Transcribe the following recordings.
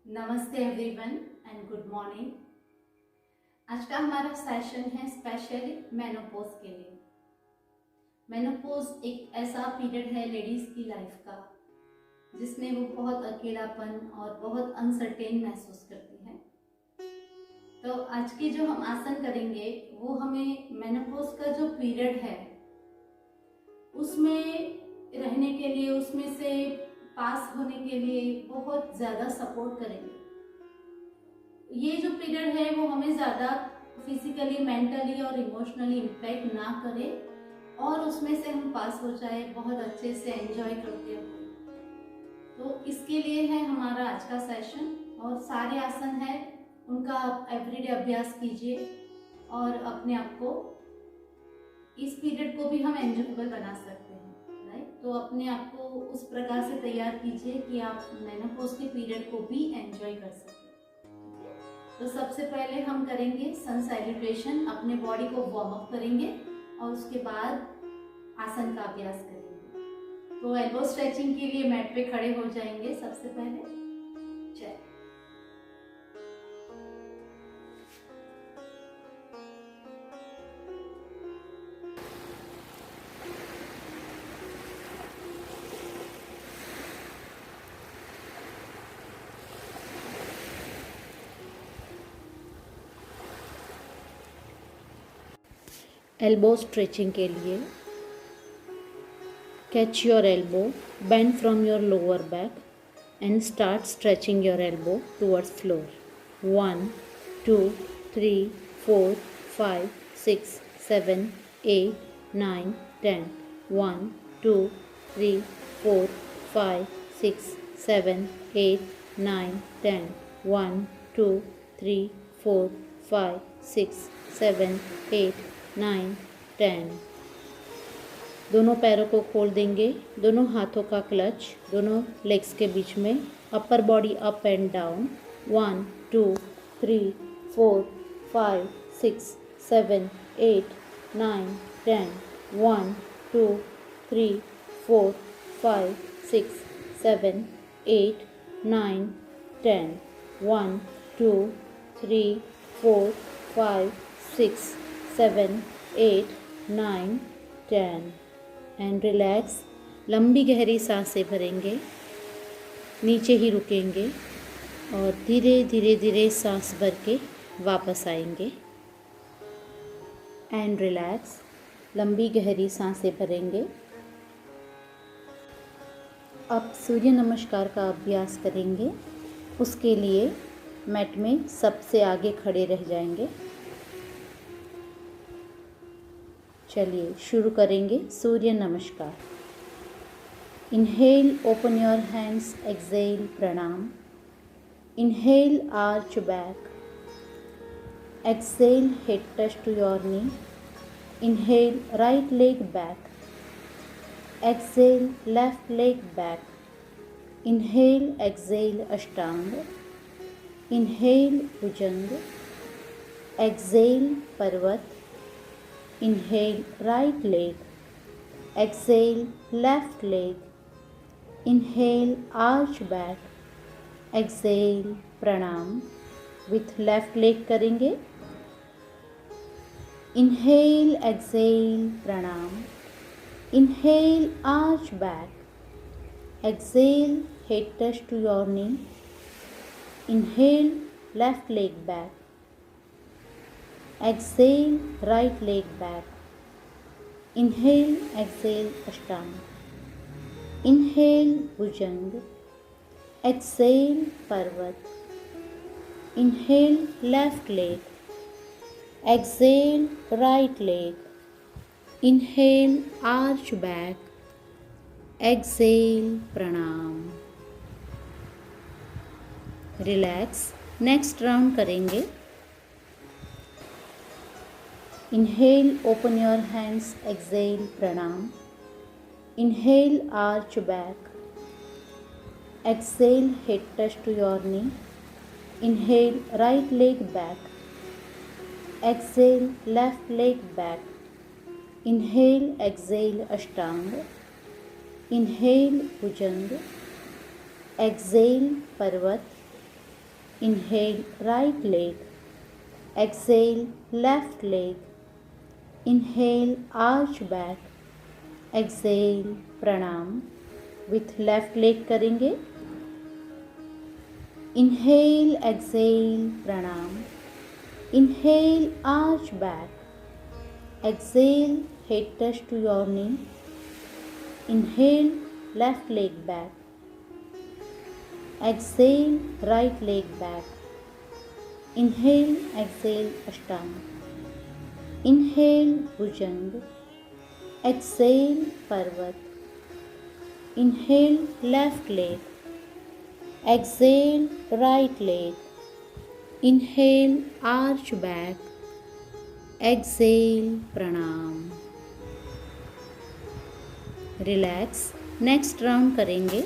नमस्ते everyone and good morning. आज का हमारा सेशन है स्पेशली मेनोपॉज के लिए। मेनोपॉज एक ऐसा पीरियड है लेडीज की लाइफ का जिसमें वो बहुत अकेलापन और बहुत अनसर्टेन महसूस करती है। तो आज की जो हम आसन करेंगे वो हमें मेनोपॉज का जो पीरियड है उसमें रहने के लिए, उसमें से पास होने के लिए बहुत ज़्यादा सपोर्ट करेंगे। ये जो पीरियड है वो हमें ज़्यादा फिजिकली, मेंटली और इमोशनली इम्पैक्ट ना करे और उसमें से हम पास हो जाए बहुत अच्छे से एंजॉय करते हुए। तो इसके लिए है हमारा आज का सेशन, और सारे आसन है उनका आप एवरीडे अभ्यास कीजिए और अपने आप को इस पीरियड को भी हम एंजॉयबल बना सकते हैं, राइट। तो अपने आप को उस प्रकार से तैयार कीजिए कि आप मेनोपॉज के पीरियड को भी एंजॉय कर सकें। तो सबसे पहले हम करेंगे सन सैल्यूटेशन, अपने बॉडी को वार्म अप करेंगे और उसके बाद आसन का अभ्यास करेंगे। तो एल्बो स्ट्रेचिंग के लिए मैट पे खड़े हो जाएंगे सबसे पहले। चलिए, एल्बो स्ट्रेचिंग के लिए catch your elbow, bend from your lower back and start stretching your elbow towards floor. 1 2 3 4 5 6 7 8 9 10. 1 2 3 4 5 6 7 8 9 10. 1 2 3 4 5 6 7 8 9 10. दोनों पैरों को खोल देंगे, दोनों हाथों का क्लच दोनों लेग्स के बीच में, upper body up and down. 1 2 3 4 5 6 7 8 9 10. 1 2 3 4 5 6 7 8 9 10. 1 2 3 4 5 6 7 8 9 10. And relax. लंबी गहरी सांसें भरेंगे, नीचे ही रुकेंगे और धीरे धीरे धीरे सांस भर के वापस आएंगे। And relax. लंबी गहरी सांसें भरेंगे। अब सूर्य नमस्कार का अभ्यास करेंगे। उसके लिए मैट में सबसे आगे खड़े रह जाएंगे। चलिए शुरू करेंगे Surya Namaskar. Inhale, open your hands, exhale, pranam. Inhale, arch back. Exhale, head touch to your knee. Inhale, right leg back. Exhale, left leg back. Inhale, exhale, Ashtanga. Inhale, Bhujang. Exhale, Parvat. Inhale, right leg. Exhale, left leg. Inhale, arch back. Exhale, pranam. With left leg करेंगे। Inhale, exhale, pranam. Inhale, arch back. Exhale, head touch to your knee. Inhale, left leg back. Exhale, right leg back. Inhale, exhale, Ashtang. Inhale, Bhujang. Exhale, Parvat. Inhale, left leg. Exhale, right leg. Inhale, arch back. Exhale, Pranam. Relax. Next round करेंगे। Inhale, open your hands, exhale, pranam. Inhale, arch back. Exhale, head touch to your knee. Inhale, right leg back. Exhale, left leg back. Inhale, exhale, Ashtang. Inhale, Bhujang. Exhale, Parvat. Inhale, right leg. Exhale, left leg. Inhale, arch back. Exhale, pranam. With left leg करेंगे. Inhale, exhale, pranam. Inhale, arch back. Exhale, head touch to your knee. Inhale, left leg back. Exhale, right leg back. Inhale, exhale, Ashtanga. Inhale, Bhujang. Exhale, Parvat. Inhale, left leg. Exhale, right leg. Inhale, arch back. Exhale, pranam. Relax. Next round करेंगे.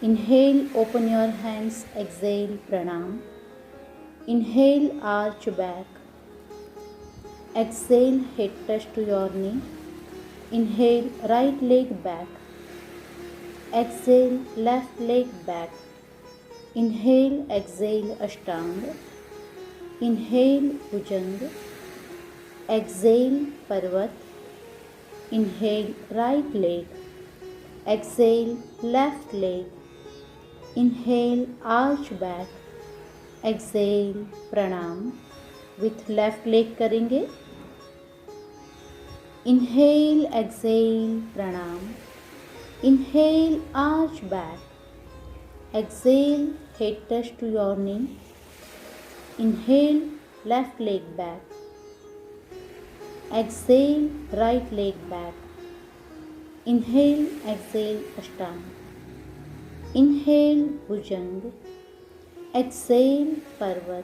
Inhale, open your hands. Exhale, pranam. Inhale, arch back. Exhale, head touch to your knee. Inhale, right leg back. Exhale, left leg back. Inhale, exhale, Ashtanga. Inhale, Bhujang. Exhale, Parvat. Inhale, right leg. Exhale, left leg. Inhale, arch back. Exhale, pranam. With left leg करेंगे. Inhale, exhale, pranam. Inhale, arch back. Exhale, head touch to your knee. Inhale, left leg back. Exhale, right leg back. Inhale, exhale, Ashtanga. Inhale, Bhujang. Exhale, Parvat.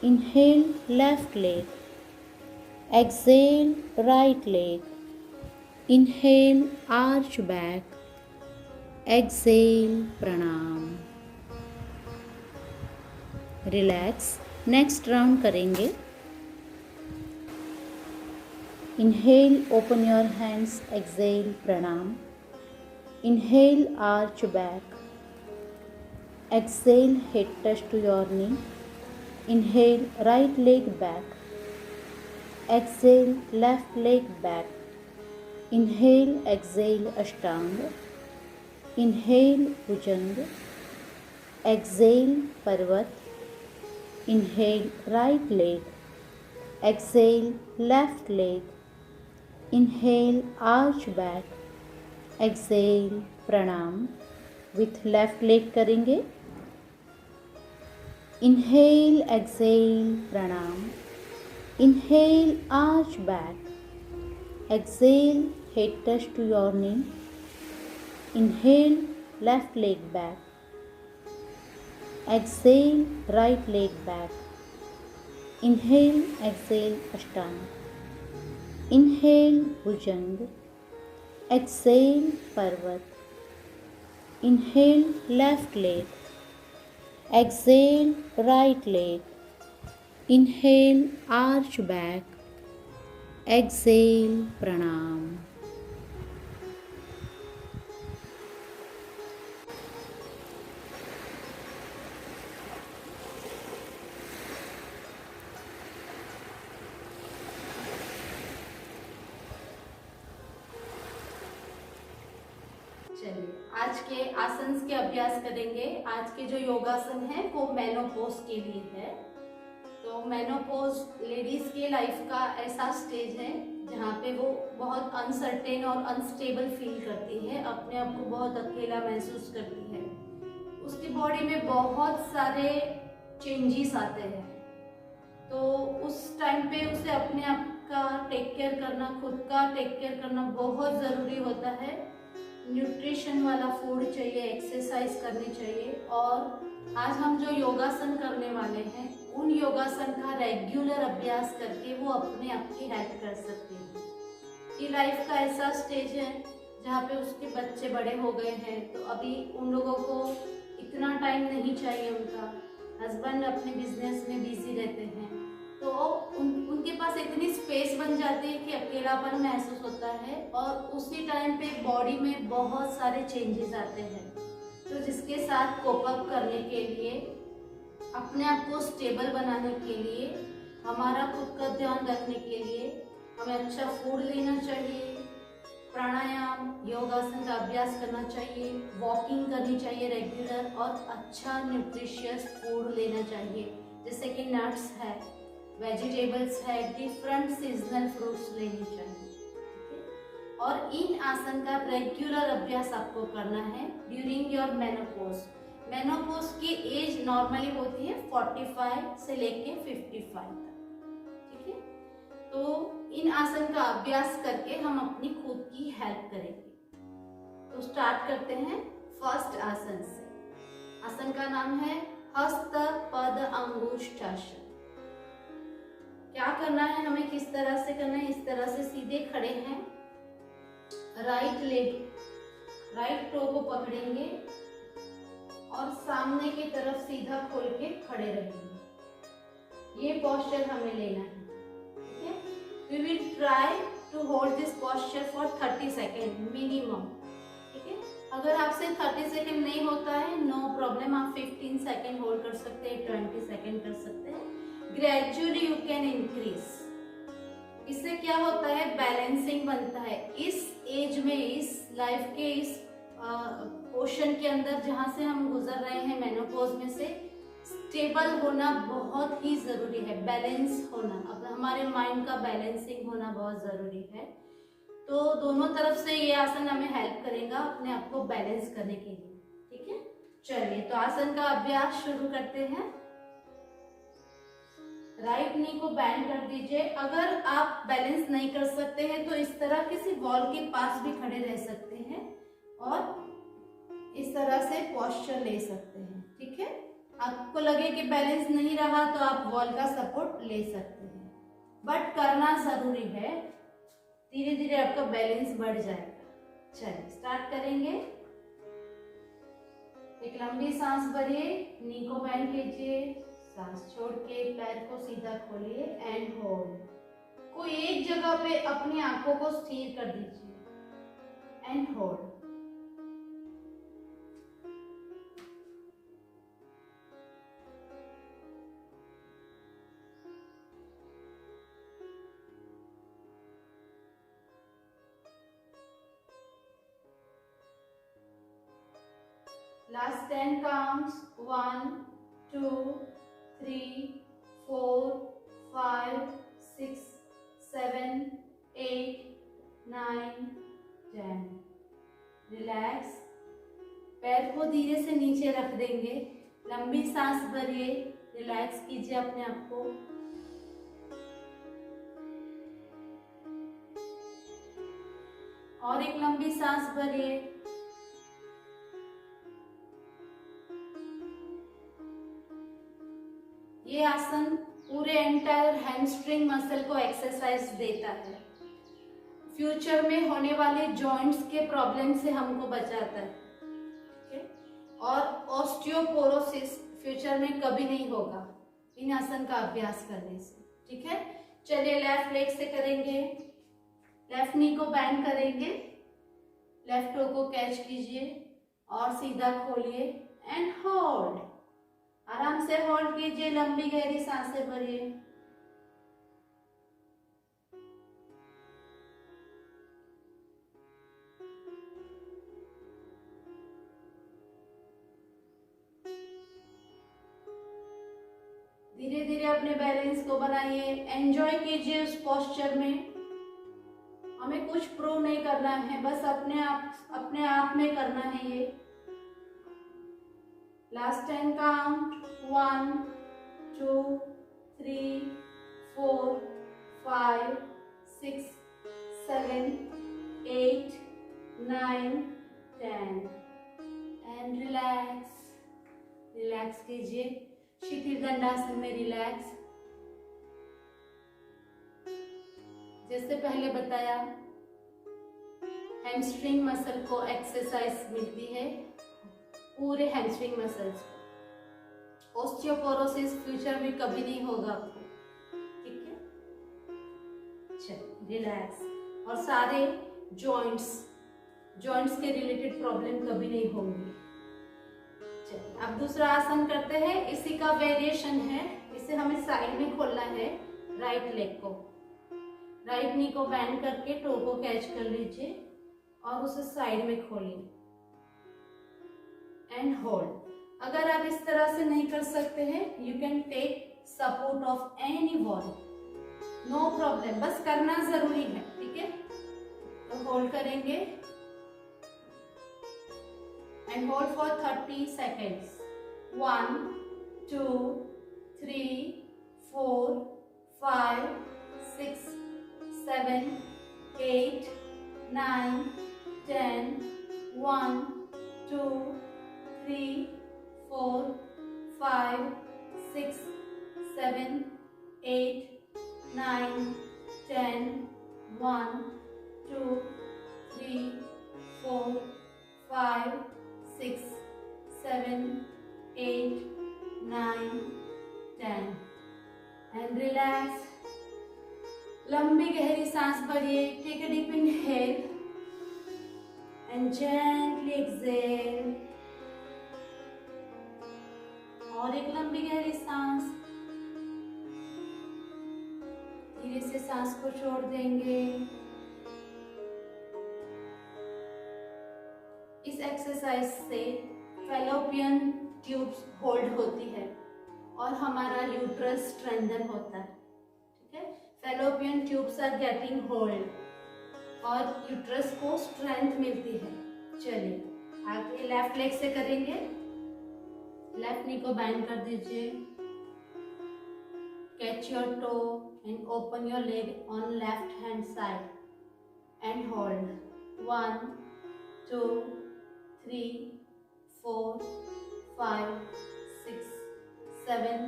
Inhale, left leg. Exhale, right leg. Inhale, arch back. Exhale, pranam. Relax. Next round करेंगे. Inhale, open your hands. Exhale, pranam. Inhale, arch back. Exhale, head touch to your knee. Inhale, right leg back. Exhale, left leg back. Inhale, exhale, Ashtanga. Inhale, Bhujang. Exhale, Parvat. Inhale, right leg. Exhale, left leg. Inhale, arch back. Exhale, pranam. With left leg करेंगे. Inhale, exhale, pranam. Inhale, arch back. Exhale, head touch to your knee. Inhale, left leg back. Exhale, right leg back. Inhale, exhale, Ashtanga. Inhale, Bhujang. Exhale, Parvat. Inhale, left leg. Exhale, right leg. Inhale, arch back. Exhale, pranam. चलिए आज के आसन के अभ्यास करेंगे. आज के जो योगासन है वो मेनोपॉज के लिए है. तो मेनोपॉज लेडीज के लाइफ का ऐसा स्टेज है जहाँ पे वो बहुत अनसर्टेन और अनस्टेबल फील करती है, अपने आप को बहुत अकेला महसूस करती है. उसकी बॉडी में बहुत सारे चेंजेस आते हैं. तो उस टाइम पे उसे अपने आप का टेक केयर करना, खुद का टेक केयर करना बहुत ज़रूरी होता है. न्यूट्रिशन वाला फूड चाहिए, एक्सरसाइज करनी चाहिए. और आज हम जो योगासन करने वाले हैं उन योगासन का रेगुलर अभ्यास करके वो अपने आप की हेल्प कर सकते हैं. ये लाइफ का ऐसा स्टेज है जहाँ पे उसके बच्चे बड़े हो गए हैं, तो अभी उन लोगों को इतना टाइम नहीं चाहिए. उनका हस्बैंड अपने बिजनेस में बिजी रहते हैं, तो उनके पास इतनी स्पेस बन जाती है कि अकेलापन महसूस होता है. और उसी टाइम पे बॉडी में बहुत सारे चेंजेस आते हैं. तो जिसके साथ कोप अप करने के लिए, अपने आप को स्टेबल बनाने के लिए, हमारा खुद का ध्यान रखने के लिए हमें अच्छा फूड लेना चाहिए, प्राणायाम योगासन का अभ्यास करना चाहिए, वॉकिंग करनी चाहिए रेगुलर, और अच्छा न्यूट्रिशियस फूड लेना चाहिए जैसे कि नट्स है, वेजिटेबल्स है, डिफरेंट सीजनल फ्रूट्स लेनी चाहिए। और इन आसन का रेगुलर अभ्यास आपको करना है ड्यूरिंग योर मेनोपॉज। मेनोपॉज की एज नॉर्मली होती है 45 से लेके 55 तक, ठीक है। तो इन आसन का अभ्यास करके हम अपनी खुद की हेल्प करेंगे। तो स्टार्ट करते हैं फर्स्ट आसन से। आसन का नाम है हस्त पद अंगुष्ठासन। क्या करना है हमें, किस तरह से करना है, इस तरह से सीधे खड़े हैं, राइट लेग, राइट टो को पकड़ेंगे और सामने की तरफ सीधा खोल के खड़े रहेंगे। ये पोस्चर हमें लेना है, ठीक है। We will try to hold this posture for 30 seconds minimum, ठीक है। अगर आपसे 30 सेकेंड नहीं होता है, नो प्रॉब्लम, आप 15 सेकेंड होल्ड कर सकते हैं, 20 सेकेंड कर सकते हैं। Gradually you can increase. इससे क्या होता है, बैलेंसिंग बनता है। इस एज में, इस लाइफ के इस पोर्शन के अंदर जहां से हम गुजर रहे हैं मेनोपॉज में से, स्टेबल होना बहुत ही जरूरी है, बैलेंस होना, अब हमारे माइंड का बैलेंसिंग होना बहुत जरूरी है। तो दोनों तरफ से ये आसन हमें हेल्प करेगा अपने आप को बैलेंस करने के लिए, ठीक है। चलिए तो आसन का अभ्यास शुरू करते हैं। राइट नी को बैंड कर दीजिए। अगर आप बैलेंस नहीं कर सकते हैं तो इस तरह किसी वॉल के पास भी खड़े रह सकते हैं और इस तरह से पोस्चर ले सकते हैं, ठीक है। आपको लगे कि बैलेंस नहीं रहा तो आप वॉल का सपोर्ट ले सकते हैं, बट करना जरूरी है, धीरे धीरे आपका बैलेंस बढ़ जाएगा। चलिए स्टार्ट करेंगे। एक लंबी सांस भरिए, नी को बैंड कीजिए, सांस छोड़ के पैर को सीधा खोलिए एंड होल्ड। कोई एक जगह पे अपनी आंखों को स्थिर कर दीजिए and hold. Last 10 counts. 1, 2, 3, 4, 5, 6, 7, 8, 9, 10. Relax. पैर को धीरे से नीचे रख देंगे, लंबी सांस भरिए, रिलैक्स कीजिए अपने आप को। और एक लंबी सांस भरिए। ये आसन पूरे एंटायर हैमस्ट्रिंग मसल को एक्सरसाइज देता है, फ्यूचर में होने वाले जॉइंट्स के प्रॉब्लम से हमको बचाता है, ठीक है। और ऑस्टियोपोरोसिस फ्यूचर में कभी नहीं होगा इन आसन का अभ्यास करने से, ठीक है। चलिए लेफ्ट लेग से करेंगे। लेफ्ट नी को बैंड करेंगे, लेफ्ट टो को कैच कीजिए और सीधा खोलिए एंड होल्ड। आराम से होल्ड कीजिए, लंबी गहरी सांसें भरिए। धीरे धीरे अपने बैलेंस को बनाइए, एंजॉय कीजिए उस पोस्चर में। हमें कुछ प्रूव नहीं करना है, बस अपने आप में करना है ये। Last 10 count. 1, 2, 3, 4, 5, 6, 7, 8, 9, 10. And relax. Relax कीजिए, शिथिल दंडासन में रिलैक्स। जैसे पहले बताया, हैमस्ट्रिंग मसल को एक्सरसाइज मिलती है, पूरे हैमस्ट्रिंग मसल्स को। ऑस्टियोपोरोसिस फ्यूचर में कभी नहीं होगा आपको, ठीक है। चलिए रिलैक्स। और सारे जॉइंट्स के रिलेटेड प्रॉब्लम कभी नहीं होंगे। चलिए अब दूसरा आसन करते हैं, इसी का वेरिएशन है। इसे हमें साइड में खोलना है, राइट लेग को, राइट नी को बैंड करके टो को कैच कर लीजिए और उसे साइड में खोलिए एंड होल्ड। अगर आप इस तरह से नहीं कर सकते हैं, you can take support of any wall, no problem, बस करना जरूरी है, ठीक है। तो होल्ड करेंगे and hold for 30 seconds. 1 2 3 4 5 6 7 8 9 10 1 2 3 4 5 6 7 8 9 10 1 2 3 4 5 6 7 8 9 10 and relax. लंबी गहरी सांस भरिए, take a deep inhale and gently exhale. और एक लंबी गहरी सांस, धीरे से सांस को छोड़ देंगे। इस एक्सरसाइज से फैलोपियन ट्यूब्स होल्ड होती है और हमारा यूट्रस स्ट्रेंथन होता है, ठीक है। Fallopian tubes are getting hold और यूट्रस को स्ट्रेंथ मिलती है। चलिए आगे लेफ्ट लेग से करेंगे, लेफ्ट नी को बैंड कर दीजिए, catch your toe and open your leg on left hand side and hold. 1 2 3 4 5 6 7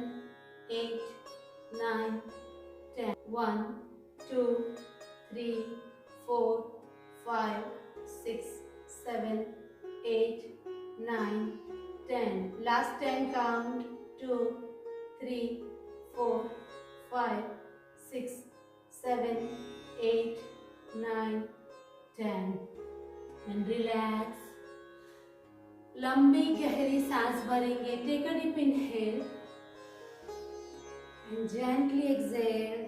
8 9 10 1 2 3 4 5 6 7 8 9 10 last 10 count 2 3 4 5 6 7 8 9 10 and relax। लंबी गहरी सांस भरेंगे, take a deep inhale and gently exhale.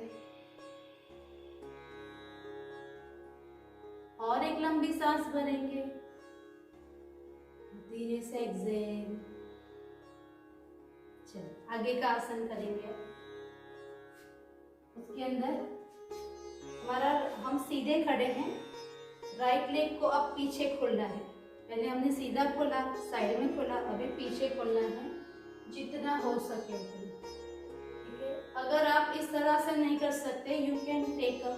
और एक लंबी सांस भरेंगे, धीरे से एक्सहेल। चलो आगे का आसन करेंगे। उसके अंदर हमारा, हम सीधे खड़े हैं, राइट लेग को अब पीछे खोलना है। पहले हमने सीधा खोला, साइड में खोला, अभी पीछे खोलना है जितना हो सके उतना, ठीक है। अगर आप इस तरह से नहीं कर सकते, you can take a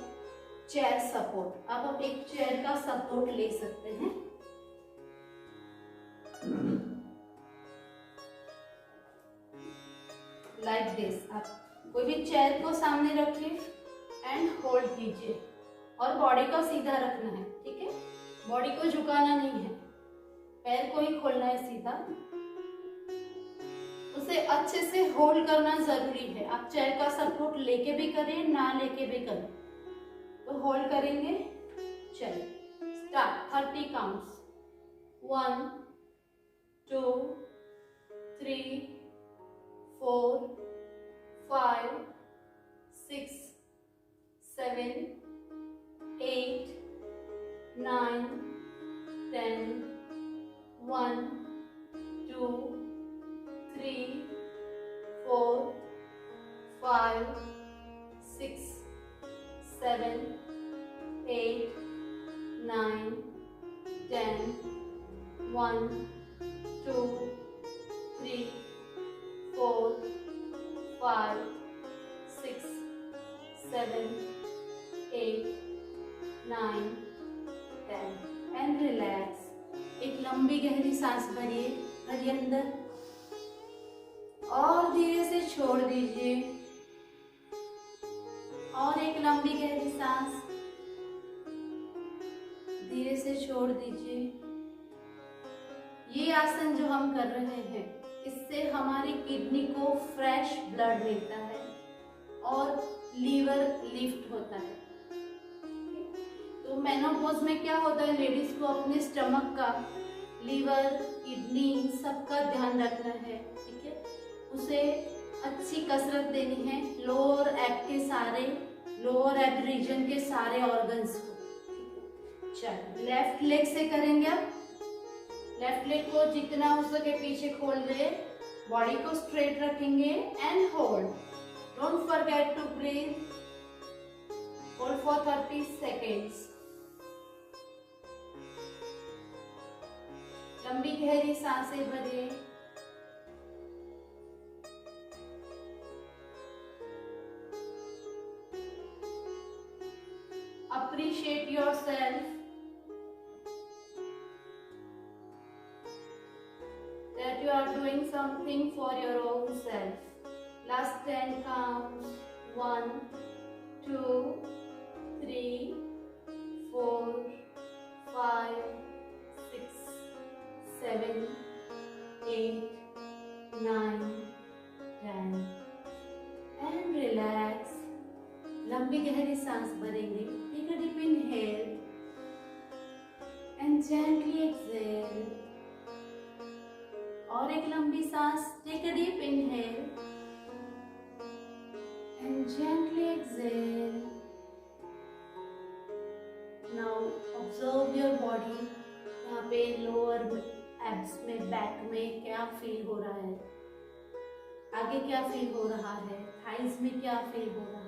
chair support. अब आप एक चेयर का सपोर्ट ले सकते हैं। लाइक दिस, आप कोई भी चेयर को सामने रखिए एंड होल्ड कीजिए और बॉडी को सीधा रखना है, ठीक है। बॉडी को झुकाना नहीं है, पैर को ही खोलना है सीधा। उसे अच्छे से होल्ड करना जरूरी है। आप चेयर का सपोर्ट लेके भी करें, ना लेके भी करें, तो होल्ड करेंगे। चलिए स्टार्ट। 30 काउंट्स। 1 2 3 4 5 6 7 8 9 10 1 2 3 4 5 6 7 8 9 10 1 2 3 4 5 6 7 8 9 10 and relax. एक लंबी गहरी सांस भरिए, भरिए अंदर और धीरे से छोड़ दीजिए। और एक लंबी गहरी सांस, धीरे से छोड़ दीजिए। ये आसन जो हम कर रहे हैं, इससे हमारी किडनी को फ्रेश ब्लड मिलता है और लीवर लिफ्ट होता है। तो मेनोपॉज में क्या होता है, लेडीज को अपने स्टमक का, लीवर किडनी, इन सब का ध्यान रखना है, ठीक है। उसे अच्छी कसरत देनी है, लोअर एब रीजन के सारे ऑर्गन्स को। चलो लेफ्ट लेग से करेंगे। अब लेफ्ट लेग को जितना हो सके पीछे खोल दे, बॉडी को स्ट्रेट रखेंगे and hold. Don't forget to breathe. Hold for 30 seconds. लंबी गहरी सांसें भरिए। Appreciate yourself that you are doing something for your own self. Last 10 counts. 1, 2, 3, 4, 5, 6, 7, 8, 9, 10 and relax. लंबी गहरी सांस भरेंगे। Take a deep inhale and gently exhale. और एक लंबी सांस। Take a deep inhale and gently exhale. Now observe your body. यहाँ पे लोअर एब्स में, बैक में क्या फील हो रहा है, आगे क्या फील हो रहा है, थाइज में क्या फील हो रहा है।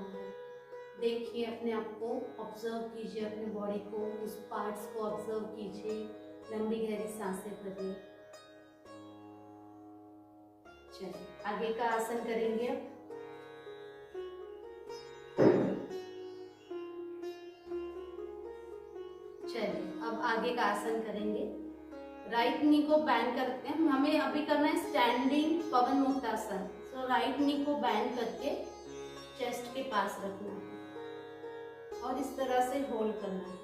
देखिए, अपने आप को ऑब्जर्व कीजिए, अपने बॉडी को, उस पार्ट्स को ऑब्जर्व कीजिए। लंबी गहरी सांसें भरिए। चलिए आगे का आसन करेंगे। चलिए अब आगे का आसन करेंगे। राइट नी को बैंड करते हैं। हमें अभी करना है स्टैंडिंग पवन मुक्तासन। सो राइट नी को बैंड करके चेस्ट के पास रखना है और इस तरह से होल्ड करना है।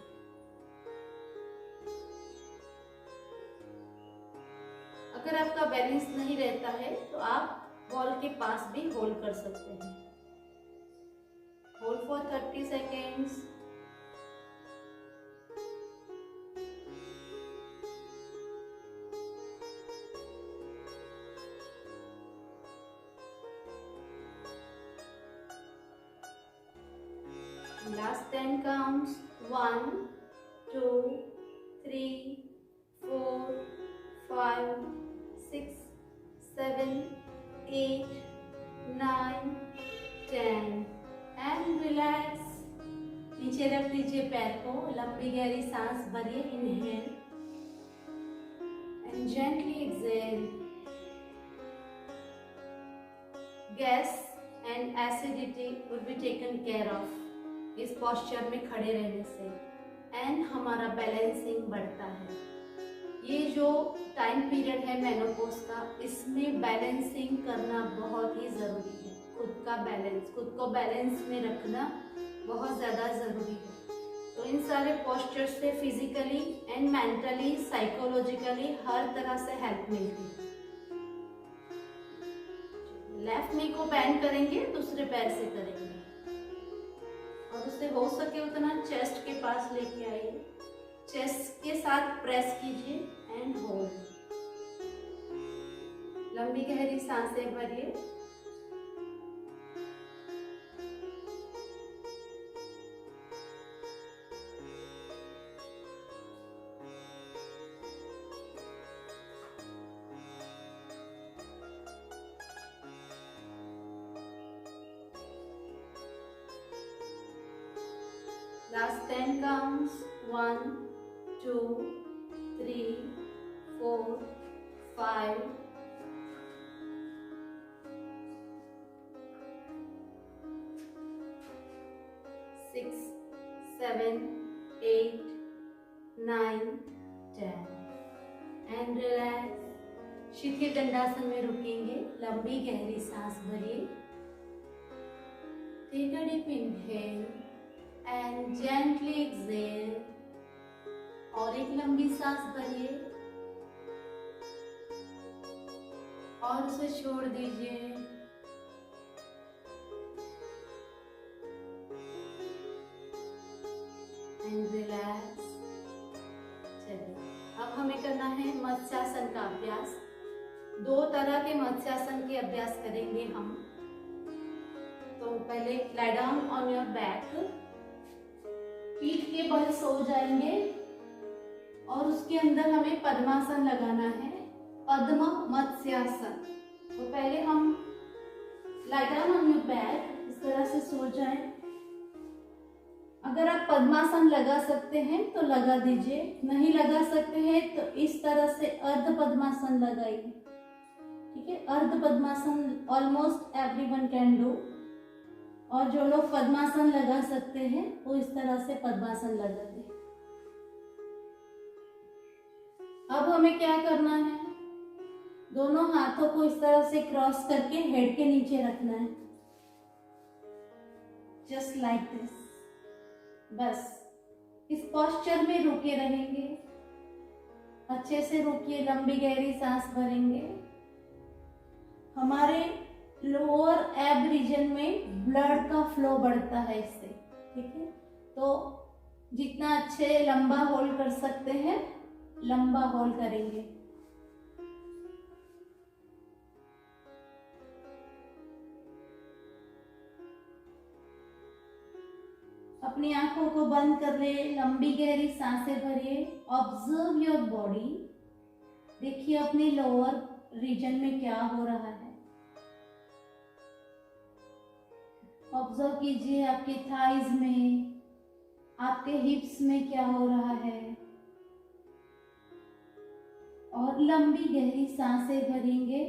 अगर आपका बैलेंस नहीं रहता है तो आप वॉल के पास भी होल्ड कर सकते हैं। Hold for 30 seconds. Last 10 counts. 1, 2, 3, 4, 5, 6, 7, 8, 9, 10 and relax. नीचे रख दीजिए पैर को। लंबी गहरी सांस भरिए। Inhale and gently exhale. Gas and acidity will be taken care of इस पोस्चर में खड़े रहने से, एंड हमारा बैलेंसिंग बढ़ता है। ये जो टाइम पीरियड है मेनोपॉज का, इसमें बैलेंसिंग करना बहुत ही ज़रूरी है। खुद को बैलेंस में रखना बहुत ज़्यादा ज़रूरी है। तो इन सारे पोस्चर से फिजिकली एंड मेंटली, साइकोलॉजिकली हर तरह से हेल्प मिलती है। लेफ्ट नी को बैंड करेंगे, दूसरे पैर से करेंगे और उसे हो सके उतना चेस्ट के पास लेके आइए। चेस्ट के साथ प्रेस कीजिए एंड होल्ड। लंबी गहरी सांसें भरिए। Last 10 counts. 1, 2, 3, 4, 5, 6, 7, 8, 9, 10 and relax. शिथिल दंडासन में रुकेंगे। लंबी गहरी सांस भरिए। Take a deep inhale and gently exhale. और एक लंबी सांस भरिए और उसे छोड़ दीजिए। And relax. चलिए अब हमें करना है मत्स्यासन का अभ्यास। दो तरह के मत्स्यासन के अभ्यास करेंगे हम। तो पहले lie down on your back, पीठ के बल सो जाएंगे और उसके अंदर हमें पद्मासन लगाना है, पद्म मत्स्यासन। तो पहले हम lie down on your back, इस तरह से सो जाएं। अगर आप पद्मासन लगा सकते हैं तो लगा दीजिए, नहीं लगा सकते हैं तो इस तरह से अर्ध पद्मासन लगाइए। ठीक है, अर्ध पद्मासन ऑलमोस्ट एवरीवन कैन डू। और जो लोग पद्मासन लगा सकते हैं वो इस तरह से पद्मासन लगा दें। अब हमें क्या करना है, दोनों हाथों को इस तरह से क्रॉस करके हेड के नीचे रखना है, जस्ट लाइक दिस। बस इस पोस्चर में रुके रहेंगे, अच्छे से रुकिए, लंबी गहरी सांस भरेंगे। हमारे लोअर एब रीजन में ब्लड का फ्लो बढ़ता है इससे। ठीक है, तो जितना अच्छे लंबा होल्ड कर सकते हैं लंबा होल्ड करेंगे। अपनी आंखों को बंद कर ले, लंबी गहरी सांसें भरिए। ऑब्जर्व योर बॉडी, देखिए अपने लोअर रीजन में क्या हो रहा है। ऑब्जर्व कीजिए आपके थाइज में, आपके हिप्स में क्या हो रहा है। और लंबी गहरी सांसें भरेंगे।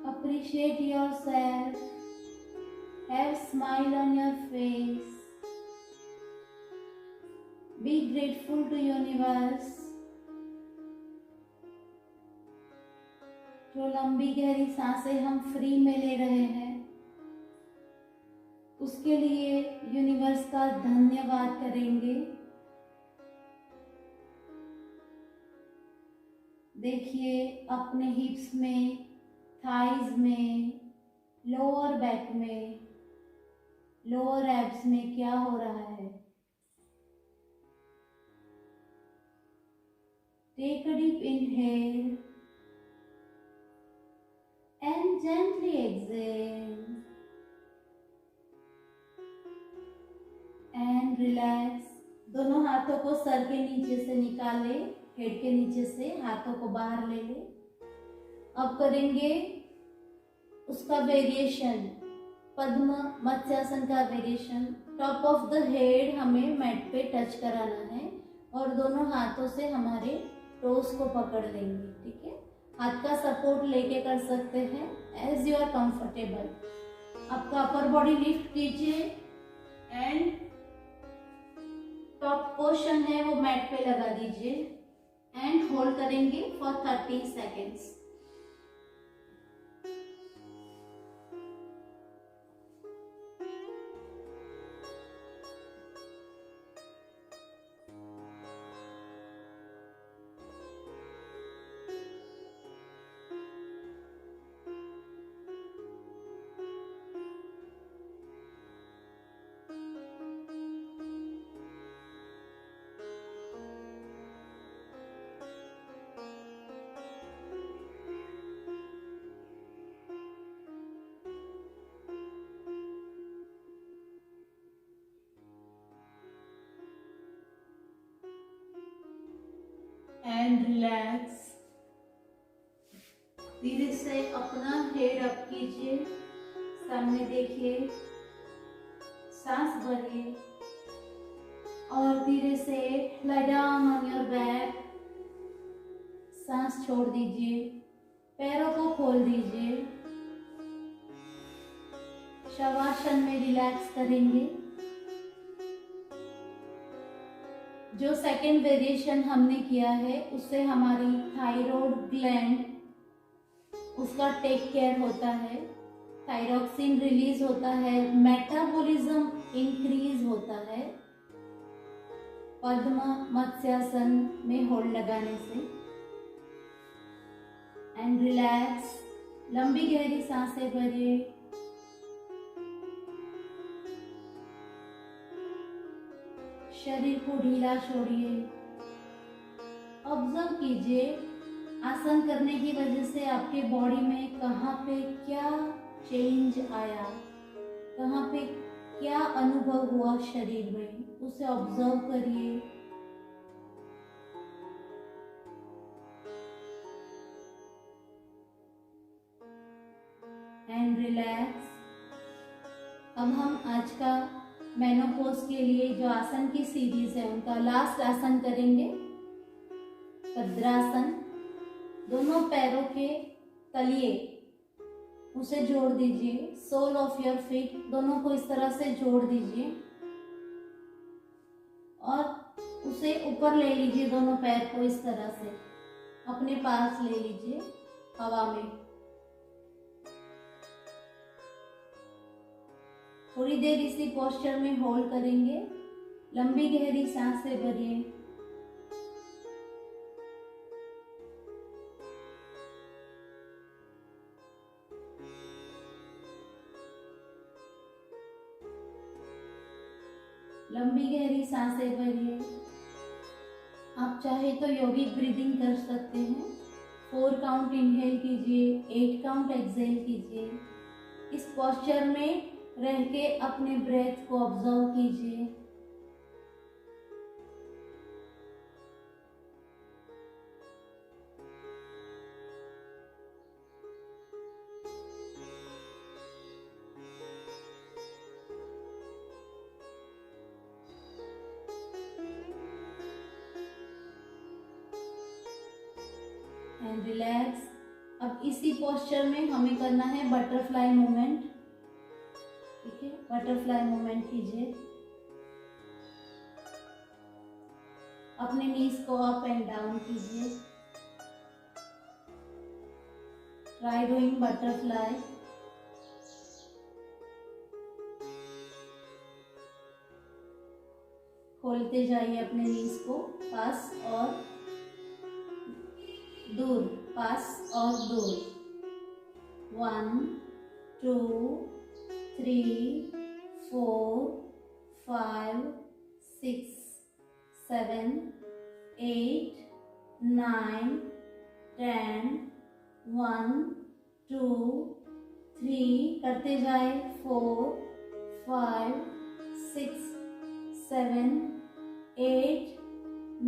Appreciate yourself. Have smile on your face. Be grateful to universe. जो लंबी गहरी सांसें हम फ्री में ले रहे हैं उसके लिए यूनिवर्स का धन्यवाद करेंगे। देखिए अपने हिप्स में, थाइज में, लोअर बैक में, लोअर एब्स में क्या हो रहा है। Take a deep inhale and gently exhale and relax. दोनों हाथों को सर के नीचे से निकाल ले, हेड के नीचे से हाथों को बाहर ले ले। अब करेंगे उसका वेरिएशन, पद्म मत्स्यासन का variation. Top of the head हमें मैट पे टच कराना है और दोनों हाथों से हमारे टोस को पकड़ लेंगे। ठीक है, हाथ का सपोर्ट लेके कर सकते हैं एज यू आर कंफर्टेबल। आपका अपर बॉडी लिफ्ट कीजिए एंड टॉप पोर्शन है वो मैट पे लगा दीजिए एंड होल्ड करेंगे फॉर 30 सेकेंड्स। And relax. धीरे से अपना हेड अप कीजिए, सामने देखिए, सांस भरिए और धीरे से lie down on your back. सांस छोड़ दीजिए, पैरों को खोल दीजिए। शवासन में रिलैक्स करेंगे। जो सेकेंड वेरिएशन हमने किया है उससे हमारी थायराइड ग्लैंड, उसका टेक केयर होता है, थायरॉक्सिन रिलीज होता है, मेटाबॉलिज्म इंक्रीज होता है पद्म मत्स्यासन में होल्ड लगाने से। एंड रिलैक्स, लंबी गहरी सांसें भरिए। शरीर को ढीला छोड़िए। ऑब्जर्व कीजिए आसन करने की वजह से आपके बॉडी में कहाँ पे क्या चेंज आया, कहाँ पे क्या अनुभव हुआ शरीर में, उसे ऑब्जर्व करिए। And relax. अब हम आज का मेनोपॉज के लिए जो आसन की सीरीज है उनका लास्ट आसन करेंगे, भद्रासन। दोनों पैरों के तलिए उसे जोड़ दीजिए, सोल ऑफ योर फीट दोनों को इस तरह से जोड़ दीजिए और उसे ऊपर ले लीजिए। दोनों पैर को इस तरह से अपने पास ले लीजिए हवा में। थोड़ी देर इसी पोस्चर में होल्ड करेंगे। लंबी गहरी सांसें भरिए। लंबी गहरी सांसें भरिए। आप चाहे तो यौगिक ब्रीदिंग कर सकते हैं। 4 काउंट इनहेल कीजिए, 8 काउंट एक्सहेल कीजिए। इस पोस्चर में रह के अपने ब्रेथ को ऑब्जर्व कीजिए। And relax. अब इसी पोस्चर में हमें करना है बटरफ्लाई मूवमेंट। ठीक है, बटरफ्लाई मूवमेंट कीजिए। अपने नीज को अप एंड डाउन कीजिए। Try doing butterfly. खोलते जाइए अपने नीज को, पास और दूर, पास और दूर। 1 2 3 4 5 6 7 8 9 10 1 2 3 करते जाए। 4 5 6 7 8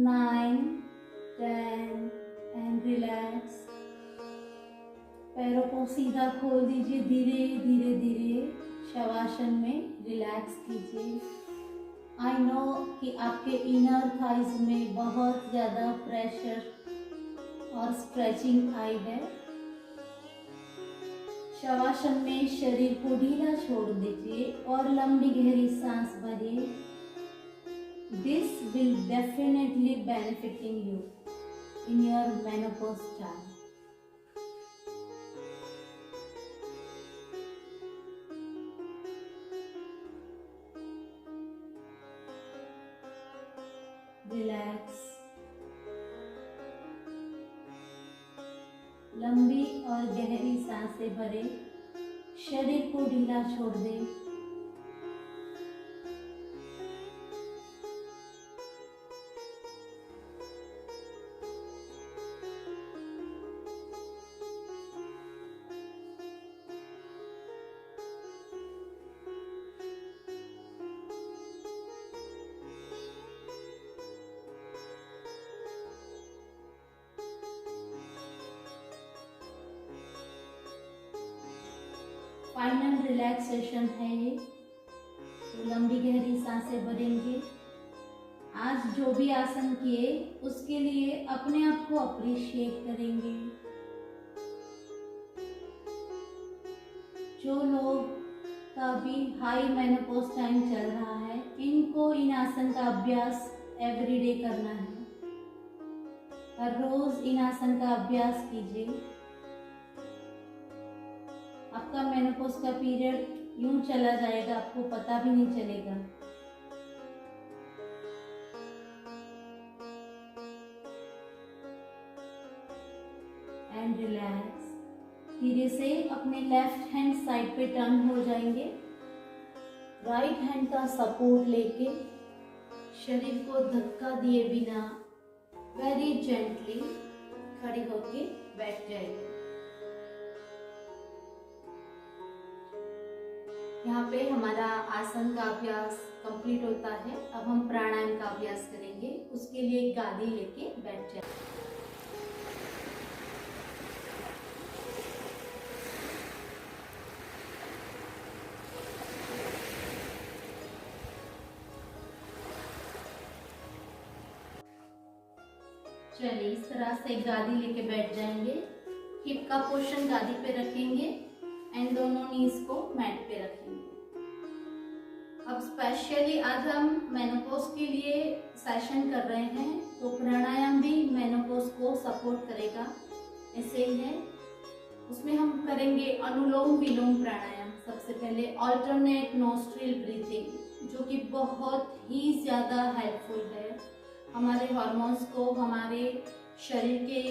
9 10 एंड रिलैक्स। पैरों को सीधा खोल दीजिए। धीरे धीरे धीरे शवासन में रिलैक्स कीजिए। आई नो कि आपके इनर थाइज में बहुत ज़्यादा प्रेशर और स्ट्रेचिंग आई है। शवासन में शरीर को ढीला छोड़ दीजिए और लंबी गहरी सांस भरिए। This will definitely benefiting you in your menopause time. Relax. लंबी और गहरी सांसें भरें। शरीर को ढीला छोड़ दें। फाइनल रिलैक्सेशन है ये। तो लंबी गहरी सांसें भरेंगे। आज जो भी आसन किए उसके लिए अपने आप को अप्रिशिएट करेंगे। जो लोग का भी हाई मेनोपॉज टाइम चल रहा है, इनको इन आसन का अभ्यास एवरीडे करना है। हर रोज इन आसन का अभ्यास कीजिए। आपका मेनोपॉज का पीरियड यूं चला जाएगा, आपको पता भी नहीं चलेगा। And relax. धीरे से अपने लेफ्ट हैंड साइड पे टर्न हो जाएंगे। राइट हैंड का सपोर्ट लेके शरीर को धक्का दिए बिना वेरी जेंटली खड़े होके बैठ जाइए। यहाँ पे हमारा आसन का अभ्यास कंप्लीट होता है। अब हम प्राणायाम का अभ्यास करेंगे। उसके लिए एक गादी लेके बैठ जाए। चलिए इस तरह से गादी लेके बैठ जाएंगे। हिप का पोर्शन गादी पे रखेंगे एंड दोनों नीज को मैट पे रखेंगे। अब स्पेशली आज हम मेनोपॉज के लिए सेशन कर रहे हैं, तो प्राणायाम भी मेनोपॉज को सपोर्ट करेगा। ऐसे ही है, उसमें हम करेंगे अनुलोम विलोम प्राणायाम। सबसे पहले ऑल्टरनेट नोस्ट्रिल ब्रीथिंग, जो कि बहुत ही ज़्यादा हेल्पफुल है। हमारे हार्मोन्स को, हमारे शरीर के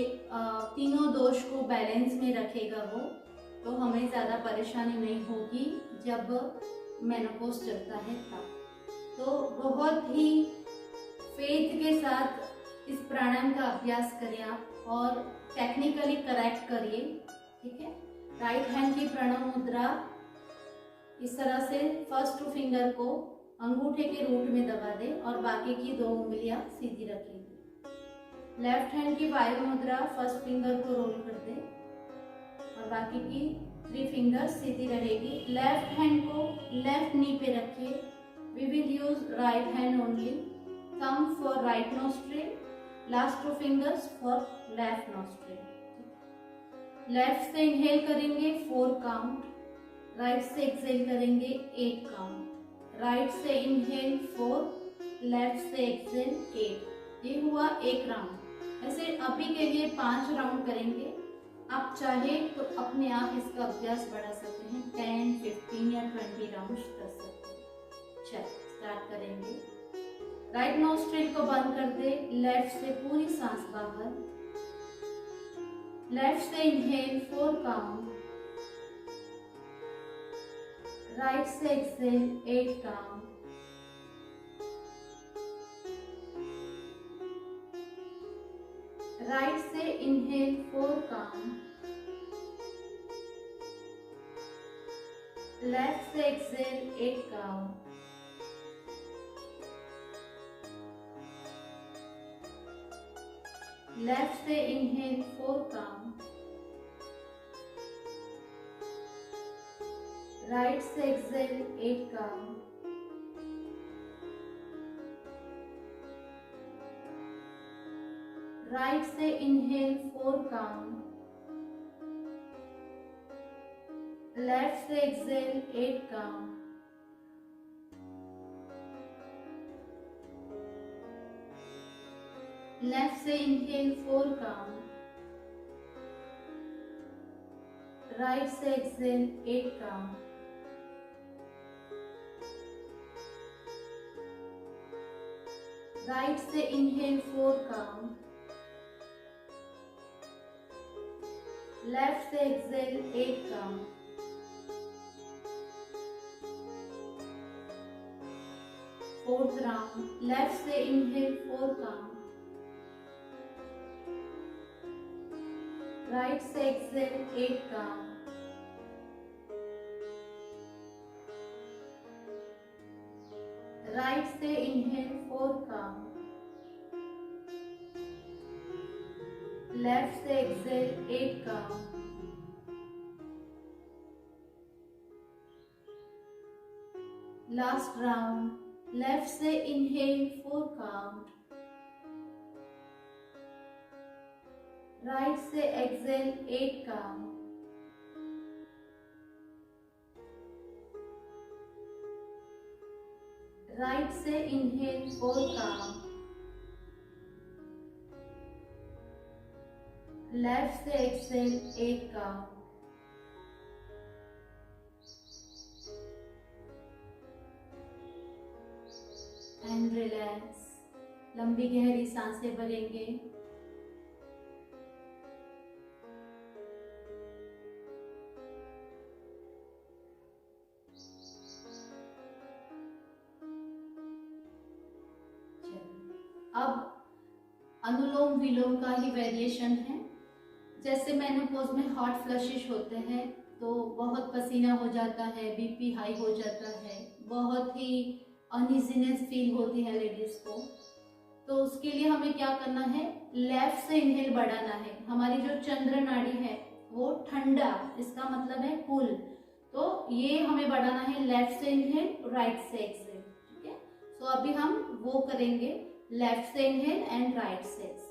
तीनों दोष को बैलेंस में रखेगा वो, तो हमें ज़्यादा परेशानी नहीं होगी जब मेनोपॉज चलता है तब। तो बहुत ही फेथ के साथ इस प्राणायाम का अभ्यास करें आप और टेक्निकली करेक्ट करिए, ठीक है। राइट हैंड की प्रणव मुद्रा इस तरह से फर्स्ट फिंगर को अंगूठे के रूट में दबा दे और बाकी की 2 उंगलियां सीधी रखेंगे। लेफ्ट हैंड की वायु मुद्रा फर्स्ट फिंगर को रोल कर दे और बाकी की 3 फिंगर्स सीधी रहेगी। लेफ्ट हैंड को लेफ्ट नी पे रखिए। We will use right hand only. Thumb for right nostril, last 2 fingers for left nostril. Left से इनहेल करेंगे 4 काउंट, राइट से एक्सहेल करेंगे 8 काउंट। राइट से इनहेल 4, लेफ्ट से एक्सहेल 8। ये हुआ 1 राउंड। ऐसे अभी के लिए 5 राउंड करेंगे। आप चाहे तो अपने आप इसका अभ्यास बढ़ा सकते हैं, 10, 15 या 20 राउंड्स कर सकते हैं। चलिए स्टार्ट करेंगे। राइट नोस्ट्रिल को बंद कर दे, लेफ्ट से पूरी सांस बाहर। लेफ्ट से इनहेल 4 काउंट, राइट से एक्सहेल 8 काउंट। राइट से इनहेल 4 काउंट, लेफ्ट से एक्सहेल 8 काउंट। लेफ्ट से इनहेल 4 काउंट, राइट से एक्सहेल 8 काउंट। राइट से इनहेल 4 काउंट, लेफ्ट से एक्सहेल 8 काउंट। लेफ्ट से इनहेल 4 काउंट, राइट से एक्सहेल 8 काउंट। राइट से इनहेल 4 काउंट, लेफ्ट से exhale 8 count. Fourth round, left से इनहेल 4 काउंट, राइट से एक्सहेल 8 काउंट। राइट से इनहेल 4 काउंट, लेफ्ट से exhale 8 count. Last round, left से inhale 4 count, right से exhale 8 count. Right से inhale 4 count, left से exhale 8 count. And relax. लंबी गहरी सांसें भरेंगे। अनुलोम विलोम का ही वेरिएशन है। जैसे मेनोपॉज में हॉट फ्लशेस होते हैं तो बहुत पसीना हो जाता है, बीपी हाई हो जाता है, बहुत ही अनइजीनेस फील होती है लेडीज को, तो उसके लिए हमें क्या करना है, लेफ्ट से इनहेल बढ़ाना है। हमारी जो चंद्र नाड़ी है वो ठंडा, इसका मतलब है कूल, तो ये हमें बढ़ाना है लेफ्ट से इनहेल, राइट से एक्सहेल। ठीक है, तो अभी हम वो करेंगे, लेफ्ट से इनहेल एंड राइट से एक्सहेल।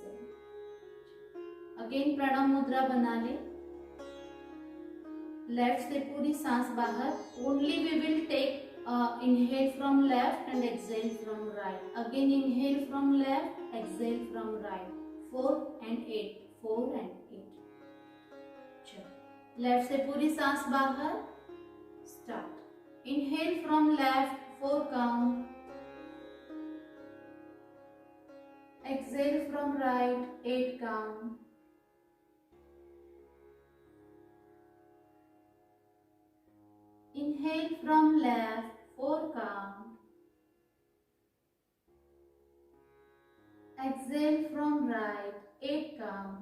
अगेन प्रणव मुद्रा बना ले, लेफ्ट से पूरी सांस बाहर, only we will take inhale from left and exhale from right. Again inhale from left, exhale from right. 4 and 8, 4 and 8. चलो लेफ्ट से पूरी सांस बाहर, start. Inhale from left 4 count, exhale from right 8 count, inhale from left 4 count, exhale from right 8 count,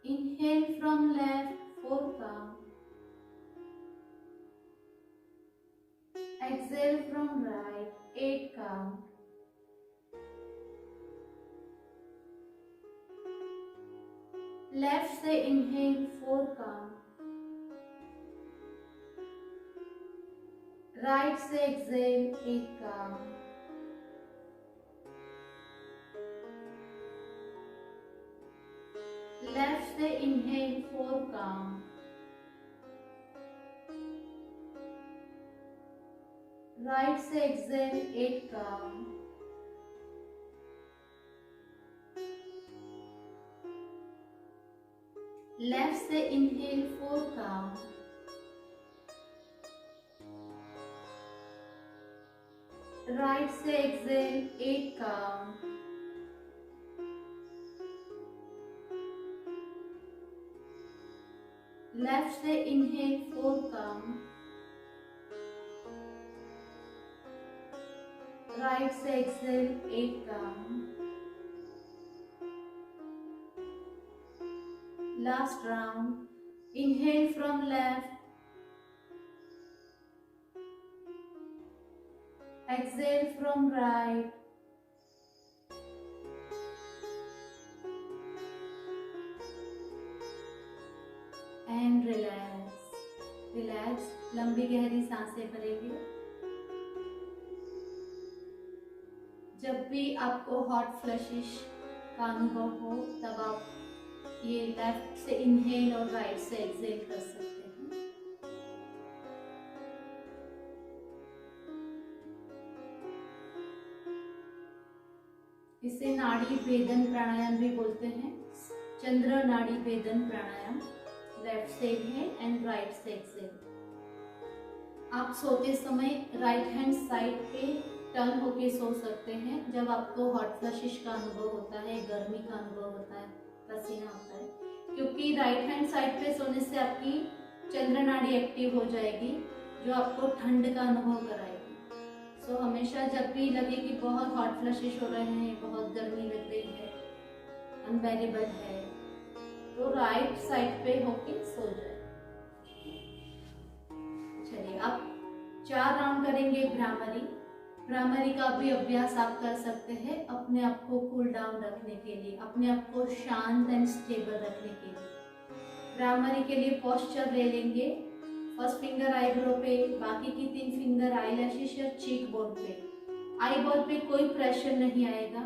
inhale from left 4 count, exhale from right 8 count, left से inhale 4 count, right से exhale 8 count, left से inhale 4 count, right से exhale 8 count, left से inhale 4 count, right से exhale 8 count, left से inhale 4 count, right से exhale 8 count. Last round, inhale from left, exhale from right, and relax. Relax, लंबी गहरी सांसें भरेंगे। जब भी आपको हॉट फ्लशिश का अनुभव हो तब आप ये लेफ्ट से इनहेल और राइट से एक्सहेल कर सकते हैं। इसे नाड़ी भेदन प्राणायाम भी बोलते हैं, चंद्र नाड़ी भेदन प्राणायाम। लेफ्ट से इनहेल एंड राइट से एक्सहेल। आप सोते समय राइट हैंड साइड पे टर्न होके सो सकते हैं। जब आपको हॉट फ्लशिश का अनुभव होता है, गर्मी का अनुभव होता है, पसीना आता है, क्योंकि राइट हैंड साइड पे सोने से आपकी चंद्र नाड़ी एक्टिव हो जाएगी जो आपको ठंड का अनुभव कराएगी। सो हमेशा जब भी लगे कि बहुत हॉट फ्लशेस हो रहे हैं, बहुत गर्मी लग रही है, अनबेरेबल है, तो राइट साइड पे होके सो जाए। चलिए अब 4 राउंड करेंगे भ्रामरी। भ्रामरी का भी अभ्यास आप कर सकते हैं अपने आप को कूल डाउन रखने के लिए, अपने आप को शांत एंड स्टेबल रखने के लिए। भ्रामरी के लिए पोस्चर ले लेंगे, फर्स्ट फिंगर आईब्रो पे, बाकी की 3 फिंगर आई लैशेस या चीक बोन पे। आई बॉल पे कोई प्रेशर नहीं आएगा।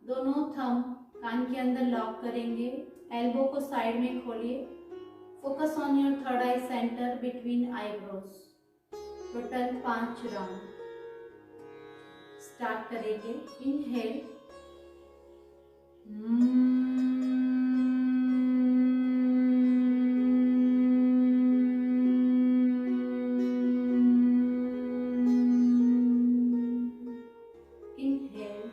दोनों थंब कान के अंदर लॉक करेंगे, एल्बो को साइड में खोलिए। Focus on your third I centre between eyebrows. Total 5 round start करेंगे। इनहेल, inhale,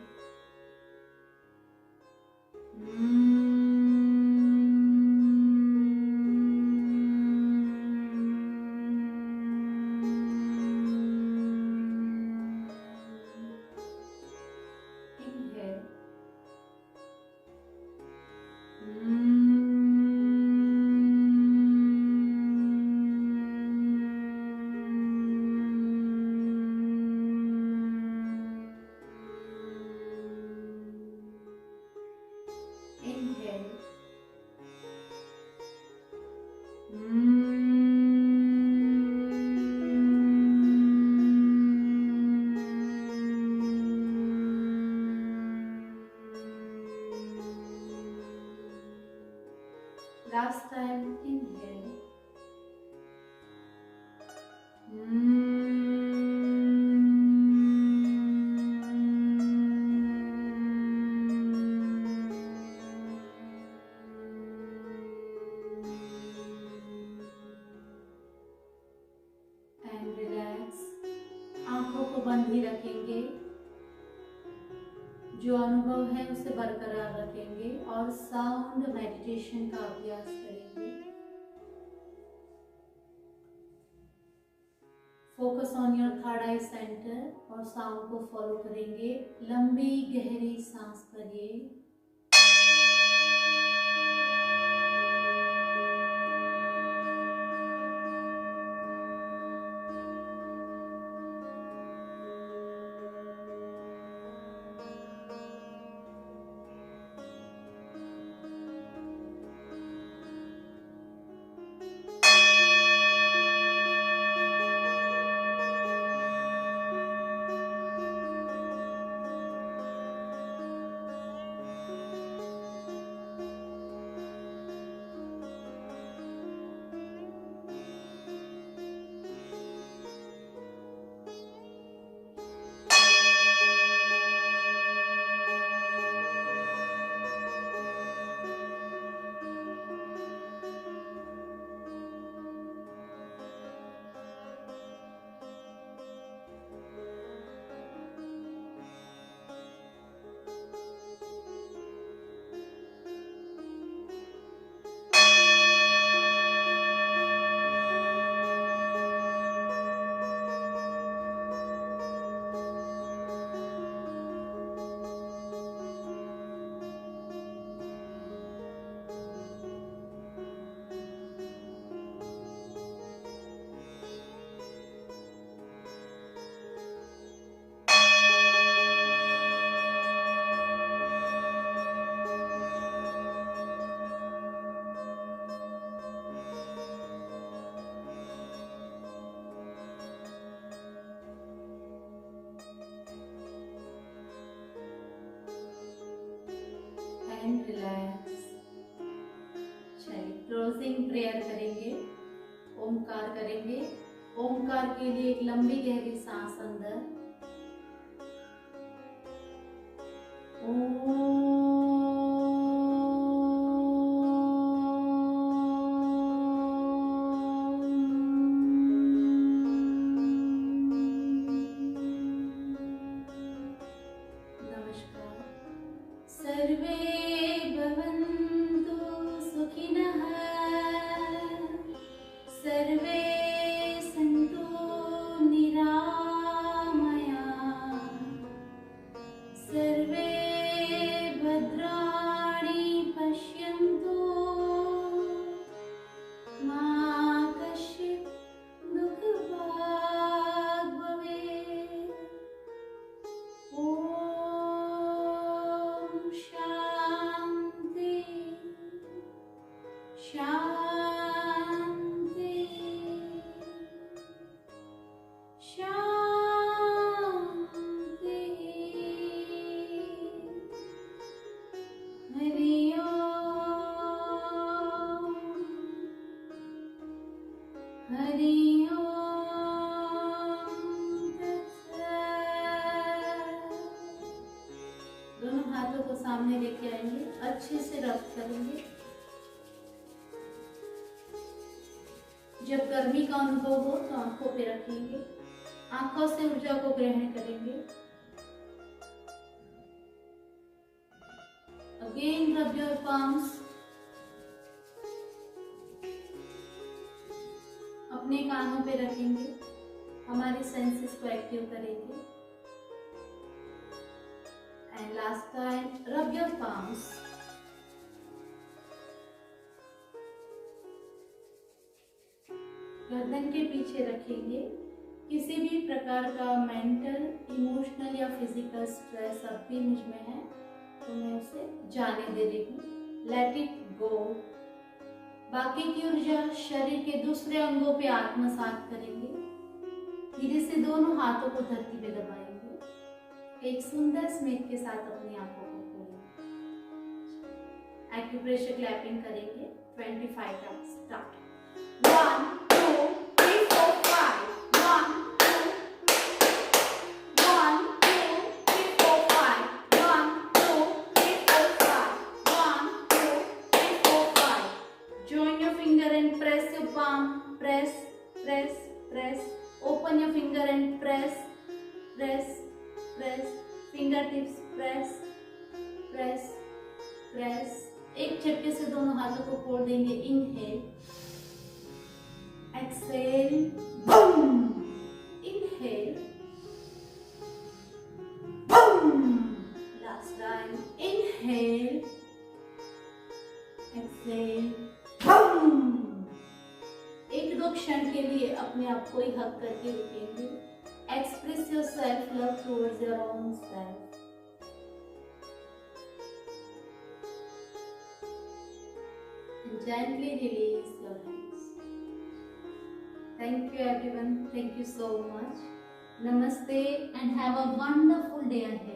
आंखों को बंद ही रखेंगे, जो अनुभव है उसे बरकरार रखेंगे और साउंड मेडिटेशन का अभ्यास करेंगे। Focus on your third I centre और साउंड को फॉलो करेंगे। लंबी गहरी सांस भरिए। And relax. चलिए क्लोजिंग प्रेयर करेंगे, ओमकार करेंगे। ओमकार के लिए एक लंबी गहरी सांस अंदर। नमस्कार। सर्वे भवन्तु सुखिनः, सर्वे सन्तु निरामयाः, सर्वे भद्राणि पश्यन्तु, मा कश्चित् दुःखभाग् भवेत्। ॐ शान्ति शान्ति शान्ति। हरि ओम हरि ओम तत्सत्। दोनों हाथों को सामने लेके आएंगे, अच्छे से रब करेंगे। जब गर्मी का अनुभव हो तो आंखों पे रखेंगे, आंखों से ऊर्जा को ग्रहण करेंगे। Again rub your palms। अपने कानों पे रखेंगे, हमारे सेंसेस को एक्टिव करेंगे। And last time rub your palms। गर्दन के पीछे रखेंगे। किसी भी प्रकार का मेंटल, इमोशनल या फिजिकल स्ट्रेस अब भी मुझ में है तो मैं उसे जाने दे रही हूँ। Let it go. बाकी की ऊर्जा शरीर के दूसरे अंगों पे आत्मसात करेंगे। धीरे से दोनों हाथों को धरती पे दबाएंगे। एक सुंदर स्मित के साथ अपनी आंखों को खोलेंगे। एक्यूप्रेशर क्लैपिंग करेंगे। 25 times. Start. 1 2 3 4 5। 1 2 1 2 3 4 5। 1 2 3 4 5। 1 2 3 4 5. Join your finger and press your palm. Press, press, press. Open your finger and press. press, press, fingertips press, press, press. एक झटके से दोनों हाथों को खोल देंगे. Inhale, exhale, boom. Inhale, boom. Last time. Inhale, exhale, boom. एक दो क्षण के लिए अपने आप को ही हग करके रुकेंगे. Express your self-love towards your own self. And gently release your hands. Thank you everyone. Thank you so much. Namaste and have a wonderful day ahead.